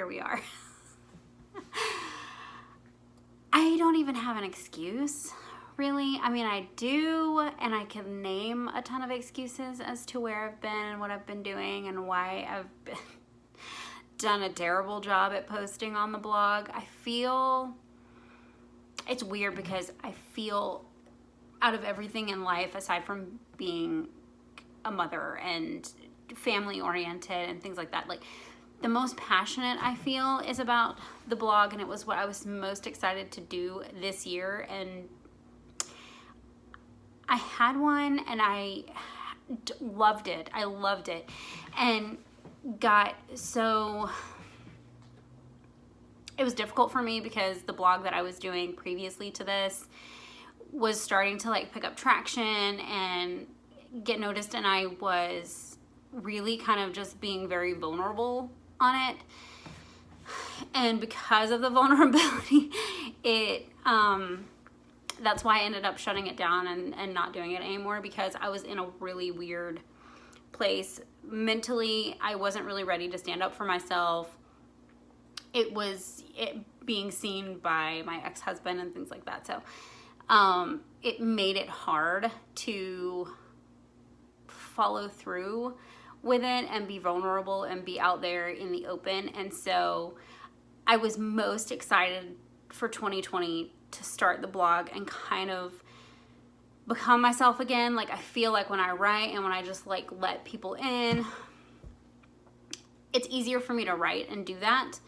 here we are. I don't even have an excuse, really. I mean, I do, and I can name a ton of excuses as to where I've been and what I've been doing and why I've been done a terrible job at posting on the blog. I feel it's weird because I feel out of everything in life, aside from being a mother and family oriented and things like that, like the most passionate I feel is about the blog, and it was what I was most excited to do this year. And I had one and I loved it. I loved it and got so it was difficult for me because the blog that I was doing previously to this was starting to like pick up traction and get noticed, and I was really kind of just being very vulnerable on it. And because of the vulnerability, that's why I ended up shutting it down and not doing it anymore, because I was in a really weird place mentally. I wasn't really ready to stand up for myself. It being seen by my ex-husband and things like that. So it made it hard to follow through with it and be vulnerable and be out there in the open. And so I was most excited for 2020 to start the blog and kind of become myself again. Like, I feel like when I write and when I just like let people in, it's easier for me to write and do that.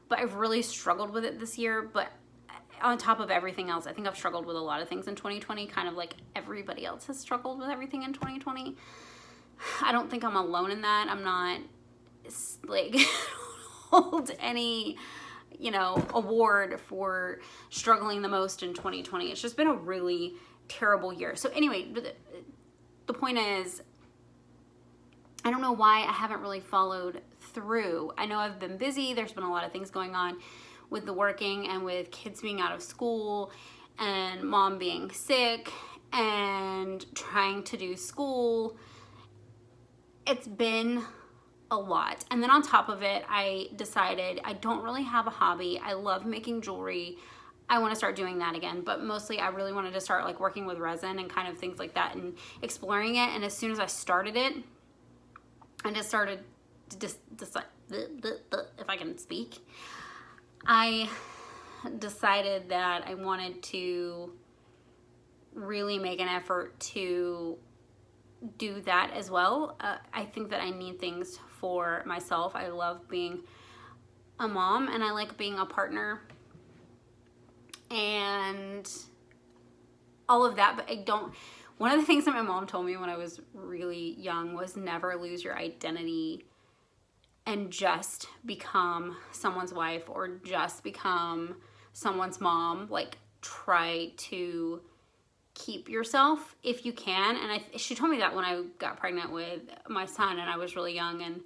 But I've really struggled with it this year. But on top of everything else, I think I've struggled with a lot of things in 2020, kind of like everybody else has struggled with everything in 2020. I don't think I'm alone in that. I'm not like hold any, award for struggling the most in 2020. It's just been a really terrible year. So anyway, the point is, I don't know why I haven't really followed through. I know I've been busy. There's been a lot of things going on with the working and with kids being out of school and mom being sick and trying to do school. It's been a lot. And then on top of it, I decided I don't really have a hobby. I love making jewelry. I want to start doing that again, but mostly I really wanted to start like working with resin and kind of things like that and exploring it. And as soon as I started it, I just started to decide, if I can speak, I decided that I wanted to really make an effort to do that as well. I think that I need things for myself. I love being a mom and I like being a partner and all of that, but one of the things that my mom told me when I was really young was never lose your identity and just become someone's wife or just become someone's mom. Like, try to keep yourself if you can. And she told me that when I got pregnant with my son and I was really young. And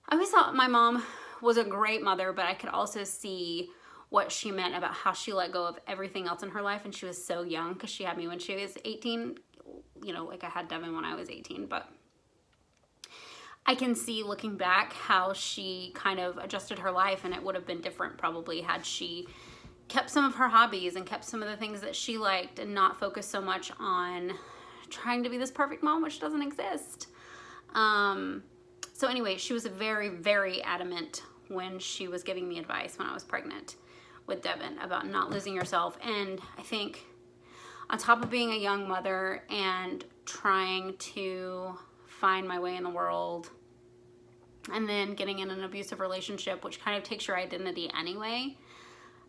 I always thought my mom was a great mother, but I could also see what she meant about how she let go of everything else in her life. And she was so young because she had me when she was 18, like I had Devin when I was 18, but I can see looking back how she kind of adjusted her life, and it would have been different probably had she kept some of her hobbies and kept some of the things that she liked and not focused so much on trying to be this perfect mom, which doesn't exist. So anyway, she was very, very adamant when she was giving me advice when I was pregnant with Devin about not losing yourself. And I think on top of being a young mother and trying to find my way in the world and then getting in an abusive relationship, which kind of takes your identity anyway,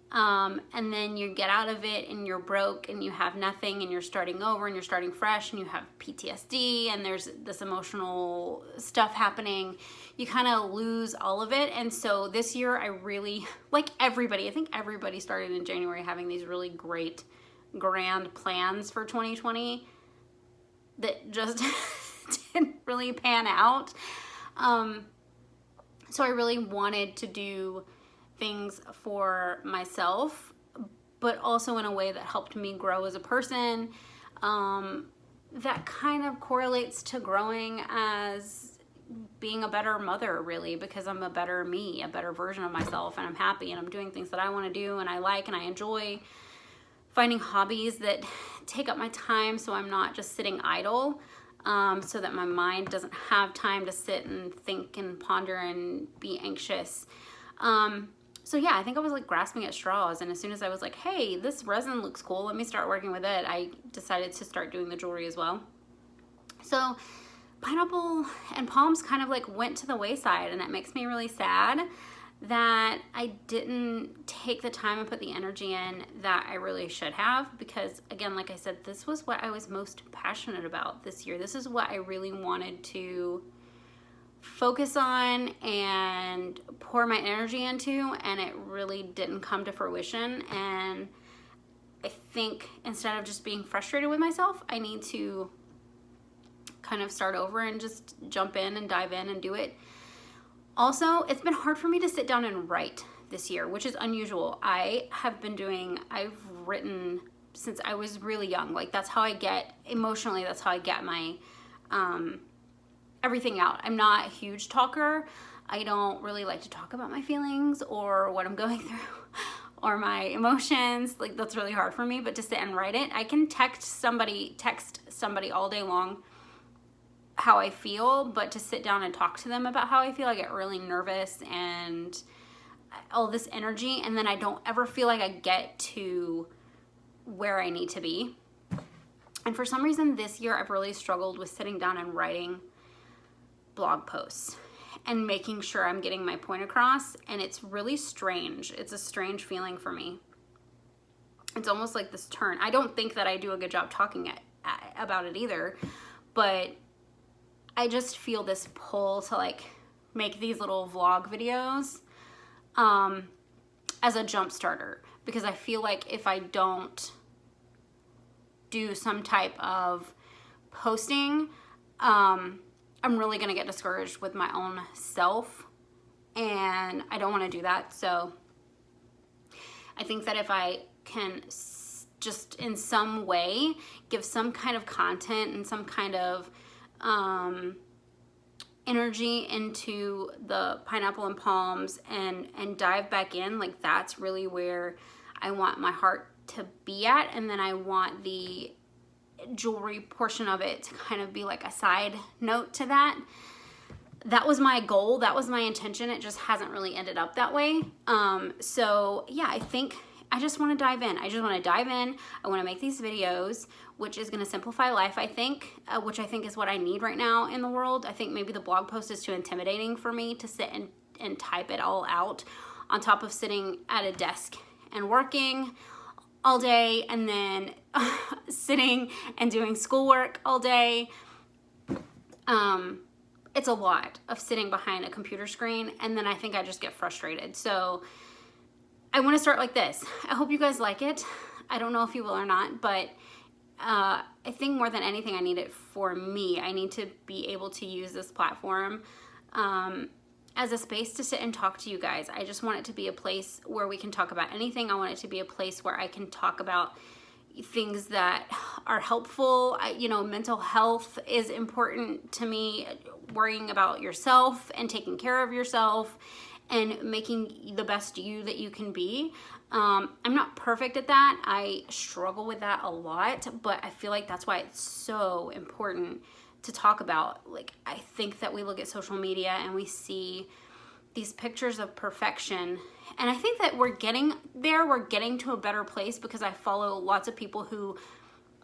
and then you get out of it and you're broke and you have nothing and you're starting over and you're starting fresh and you have PTSD and there's this emotional stuff happening, you kind of lose all of it. And so this year I really, like everybody, I think everybody started in January having these really great grand plans for 2020 that just didn't really pan out. So I really wanted to do things for myself, but also in a way that helped me grow as a person. That kind of correlates to growing as being a better mother, really, because I'm a better me, a better version of myself, and I'm happy and I'm doing things that I want to do and I like and I enjoy. Finding hobbies that take up my time so I'm not just sitting idle, so that my mind doesn't have time to sit and think and ponder and be anxious. So yeah, I think I was like grasping at straws, and as soon as I was like, hey, this resin looks cool, let me start working with it, I decided to start doing the jewelry as well. So pineapple and palms kind of like went to the wayside, and it makes me really sad that I didn't take the time and put the energy in that I really should have, because again, like I said, this was what I was most passionate about this year. This is what I really wanted to focus on and pour my energy into, and it really didn't come to fruition. And I think instead of just being frustrated with myself, I need to kind of start over and just jump in and dive in and do it. Also, it's been hard for me to sit down and write this year, which is unusual. I've written since I was really young. Like, that's how I get emotionally, that's how I get my everything out. I'm not a huge talker. I don't really like to talk about my feelings or what I'm going through or my emotions. Like, that's really hard for me. But to sit and write it, I can text somebody all day long how I feel, but to sit down and talk to them about how I feel, I get really nervous and all this energy, and then I don't ever feel like I get to where I need to be. And for some reason this year I've really struggled with sitting down and writing blog posts and making sure I'm getting my point across, and it's really strange. It's a strange feeling for me. It's almost like this turn. I don't think that I do a good job talking about it either, but I just feel this pull to like make these little vlog videos as a jump starter, because I feel like if I don't do some type of posting, I'm really gonna get discouraged with my own self, and I don't want to do that. So I think that if I can just in some way give some kind of content and some kind of energy into the pineapple and palms and dive back in, like, that's really where I want my heart to be at. And then I want the jewelry portion of it to kind of be like a side note to that. That was my goal, that was my intention. It just hasn't really ended up that way. So yeah, I think I just want to dive in. I want to make these videos, which is going to simplify life, I think, which I think is what I need right now in the world. I think maybe the blog post is too intimidating for me to sit and type it all out on top of sitting at a desk and working all day, and then sitting and doing schoolwork all day. It's a lot of sitting behind a computer screen, and then I think I just get frustrated. So I want to start like this. I hope you guys like it. I don't know if you will or not, but I think more than anything, I need it for me. I need to be able to use this platform as a space to sit and talk to you guys. I just want it to be a place where we can talk about anything. I want it to be a place where I can talk about things that are helpful. Mental health is important to me. Worrying about yourself and taking care of yourself and making the best you that you can be. I'm not perfect at that. I struggle with that a lot, but I feel like that's why it's so important to talk about. Like, I think that we look at social media and we see these pictures of perfection, and I think that we're getting there. We're getting to a better place because I follow lots of people who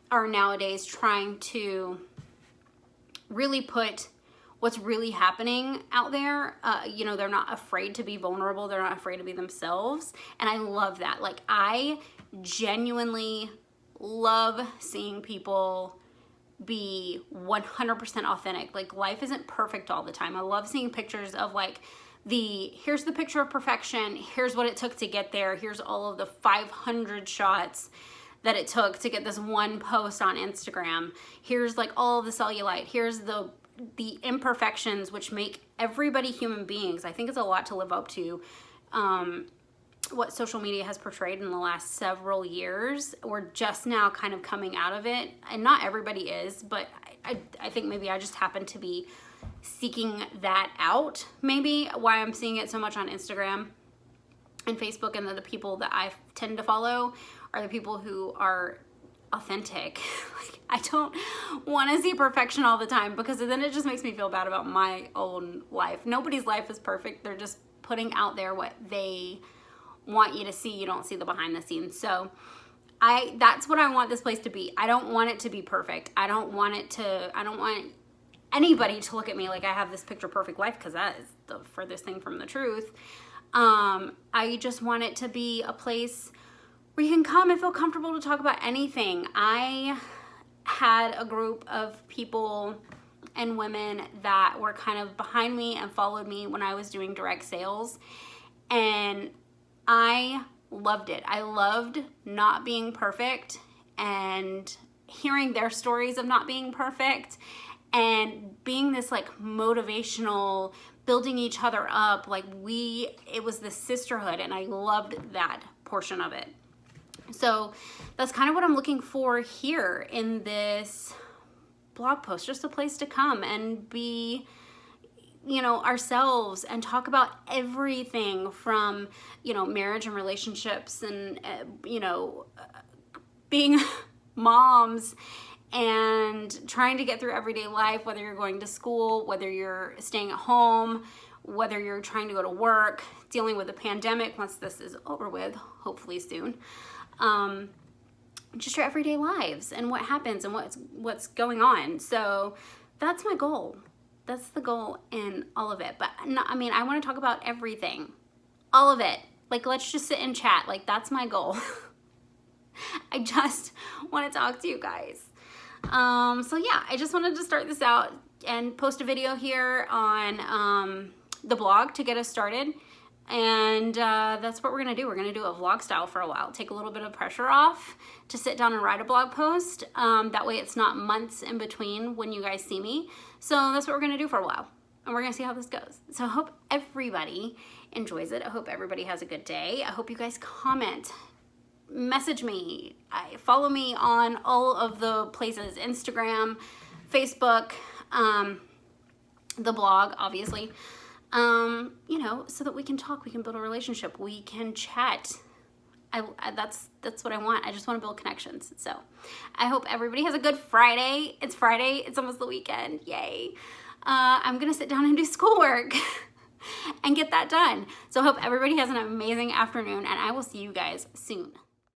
are nowadays trying to really put what's really happening out there. They're not afraid to be vulnerable. They're not afraid to be themselves. And I love that. Like, I genuinely love seeing people be 100% authentic. Like, life isn't perfect all the time. I love seeing pictures of like, here's the picture of perfection. Here's what it took to get there. Here's all of the 500 shots that it took to get this one post on Instagram. Here's like all of the cellulite. Here's the imperfections which make everybody human beings. I think it's a lot to live up to what social media has portrayed in the last several years. We're just now kind of coming out of it, and not everybody is, but I think maybe I just happen to be seeking that out, maybe why I'm seeing it so much on Instagram and Facebook, and the people that I tend to follow are the people who are authentic. Like, I don't want to see perfection all the time, because then it just makes me feel bad about my own life. Nobody's life is perfect. They're just putting out there what they want you to see. You don't see the behind the scenes. So that's what I want this place to be. I don't want it to be perfect. I don't want anybody to look at me like I have this picture perfect life, because that is the furthest thing from the truth. I just want it to be a place where you can come and feel comfortable to talk about anything. I had a group of people and women that were kind of behind me and followed me when I was doing direct sales, and I loved it. I loved not being perfect and hearing their stories of not being perfect and being this like motivational, building each other up. Like it was this sisterhood, and I loved that portion of it. So that's kind of what I'm looking for here in this blog post, just a place to come and be, ourselves and talk about everything from, marriage and relationships and, being moms and trying to get through everyday life, whether you're going to school, whether you're staying at home, whether you're trying to go to work, dealing with the pandemic once this is over with, hopefully soon. Just your everyday lives and what happens and what's going on. So that's my goal. That's the goal in all of it. But I want to talk about everything, all of it. Like, let's just sit and chat. Like, that's my goal. I just want to talk to you guys. So yeah, I just wanted to start this out and post a video here on the blog to get us started. And that's what we're gonna do. We're gonna do a vlog style for a while. Take a little bit of pressure off to sit down and write a blog post. That way it's not months in between when you guys see me. So that's what we're gonna do for a while. And we're gonna see how this goes. So I hope everybody enjoys it. I hope everybody has a good day. I hope you guys comment, message me, follow me on all of the places, Instagram, Facebook, the blog, obviously. So that we can talk, we can build a relationship, we can chat. That's what I want. I just want to build connections. So I hope everybody has a good Friday. It's Friday. It's almost the weekend. Yay. I'm going to sit down and do schoolwork and get that done. So I hope everybody has an amazing afternoon, and I will see you guys soon.